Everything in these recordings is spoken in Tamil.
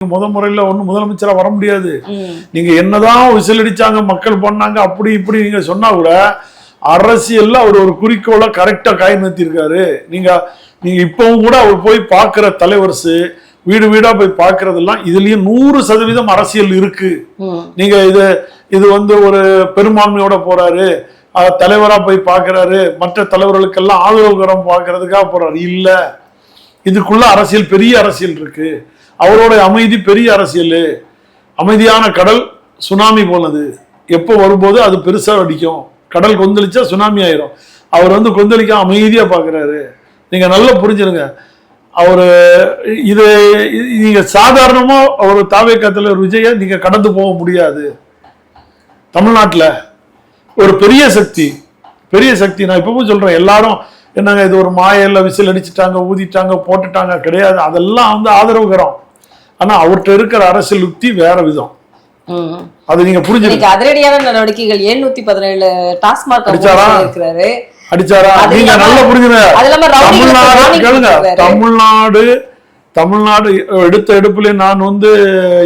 முறையில ஒன்றும் முதலமைச்சரா வர முடியாது. நீங்க என்னதான் விசிலடிச்சாங்க, மக்கள் பண்ணாங்க, அப்படி இப்படி நீங்க சொன்னா கூட அரசியல்ல அவர் ஒரு குறிக்கோளை கரெக்டா காய் நிறுத்திருக்காரு. நீங்க இப்பவும் கூட அவர் போய் பார்க்கிற தலைவர்ஸ் வீடு வீடா போய் பார்க்கறதெல்லாம் இதுலயும் 100% அரசியல் இருக்கு. நீங்க இது ஒரு பெரும்பான்மையோட போறாரு, தலைவரா போய் பார்க்கிறாரு, மற்ற தலைவர்களுக்கெல்லாம் ஆதரவுகரம் பார்க்கறதுக்காக போறாரு இல்ல. இதுக்குள்ள அரசியல், பெரிய அரசியல் இருக்கு. அவரோட அமைதி பெரிய அரசியல். அமைதியான கடல் சுனாமி போனது, எப்போ வரும்போது அது பெருசா அடிக்கும். கடல் கொந்தளிச்சா சுனாமி ஆயிரும். அவர் கொந்தளிக்க அமைதியா பாக்குறாரு. நீங்க நல்லா புரிஞ்சிருங்க. அவரு நீங்க சாதாரணமா ஒரு தாவேகா தலைவர் விஜய நீங்க கடந்து போக முடியாது. தமிழ்நாட்டுல ஒரு பெரிய சக்தி நான் இப்பவும் சொல்றேன். எல்லாரும் என்னங்க இது ஒரு மாயல்ல விசில் அடிச்சுட்டாங்க, ஊதிட்டாங்க, போட்டுட்டாங்க, கிடையாது. அதெல்லாம் ஆதரவுகரம். ஆனா அவர்கிட்ட இருக்கிற அரசியல் யுக்தி வேற விதம். அது நீங்க புரிஞ்சுக்க. அதிரடியான நடவடிக்கைகள் 717 டாஸ்மாக் அடிச்சாரா நீங்க நல்லா புரிஞ்சுங்க. தமிழ்நாடு எடுத்த எடுப்புல நான்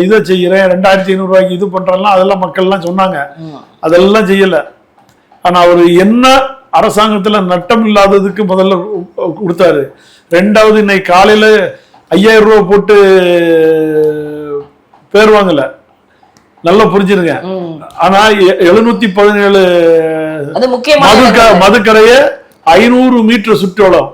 இதை செய்யறேன், 2500 ரூபாய்க்கு இது பண்றேன், அதெல்லாம் மக்கள் எல்லாம் சொன்னாங்க. அதெல்லாம் செய்யல. ஆனா அவரு என்ன அரசாங்கத்துல நட்டம் இல்லாததுக்கு முதல்ல கொடுத்தாரு. ரெண்டாவது இன்னைக்கு காலையில 5000 ரூபாய் போட்டு பேர் வாங்கல, நல்லா புரிஞ்சிருங்க. ஆனா 717 மதுக்கரைய 500 மீட்டர் சுற்றோளம்,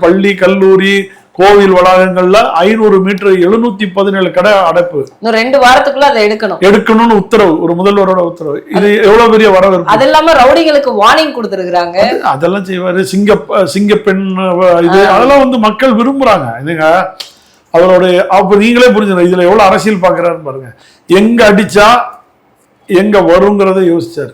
பள்ளி, கல்லூரி, கோவில் வளாகங்கள்ல 500 மீட்டர் 717 கடை அடைப்பு. 2 வாரத்துக்குள்ள அதை எடுக்கணும்னு உத்தரவு, ஒரு முதல்வரோட உத்தரவு. இது எவ்வளவு பெரிய வரவேற்பு. அது இல்லாம ரவுடிகளுக்கு வார்னிங் கொடுத்திருக்காங்க. அதெல்லாம் செய்வாரு. சிங்கப்பெண் இது அதெல்லாம் மக்கள் விரும்புறாங்க. இதுங்க அவருடைய. அப்ப நீங்களே புரிஞ்சுங்க இதுல எவ்வளவு அரசியல் பாக்குறாருன்னு பாருங்க. எங்க அடிச்சா எங்க வருங்கிறத யோசிச்சாரு.